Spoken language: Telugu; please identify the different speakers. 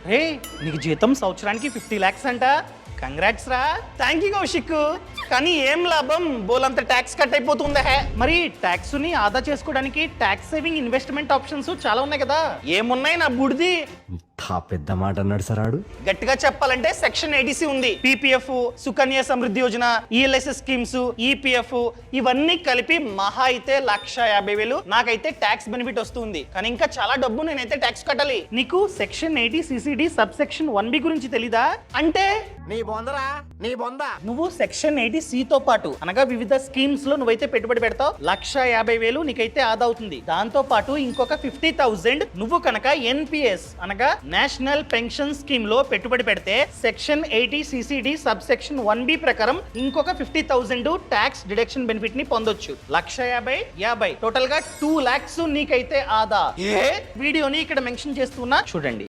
Speaker 1: రే నీకు జీతం సంవత్సరానికి 50 lakhs అంట. కంగ్రాట్స్ రా. Thank you Kaushik. కానీ ఏం లాభం, బోలంత ట్యాక్స్ కట్ అయిపోతుందా. మరి ట్యాక్స్ ని ఆదా చేసుకోవడానికి ట్యాక్స్ సేవింగ్ ఇన్వెస్ట్మెంట్ ఆప్షన్స్ చాలా ఉన్నాయి కదా. ఏమున్నాయి నా బుడిది?
Speaker 2: పెద్ద మాట అన్నాడు సార్ ఆడు.
Speaker 1: గట్టిగా చెప్పాలంటే సెక్షన్ 80C ఉంది. PPF, Sukanya Samriddhi Yojana, ELSS schemes, EPF ఇవన్నీ కలిపి మహా అయితే 1,50,000 నాకైతే ట్యాక్స్ బెనిఫిట్ వస్తుంది. కానీ ఇంకా చాలా డబ్బు నేనైతే ట్యాక్స్ కట్టాలి. నీకు section 80 CCD sub section 1B గురించి తెలీదా? అంటే
Speaker 2: నీ బొందరా, నీ బొంద.
Speaker 1: నువ్వు సెక్షన్ 80C తో పాటు అనగా వివిధ స్కీమ్స్ లో నువ్వైతే పెట్టుబడి పెడతావు, 1,50,000 నీకైతే ఆదా అవుతుంది. దాంతో పాటు ఇంకొక 50,000 నువ్వు కనుక ఎన్పిఎస్ అనగా నేషనల్ పెన్షన్ స్కీమ్ లో పెట్టుబడి పెడితే section 80 CCD sub section 1B ప్రకారం ఇంకొక 50,000 ట్యాక్స్ డిడక్షన్ బెనిఫిట్ ని పొందొచ్చు. 1,50,000 టోటల్ గా 2 lakhs నీకైతే ఆదా. వీడియోని ఇక్కడ మెన్షన్ చేస్తున్నా చూడండి.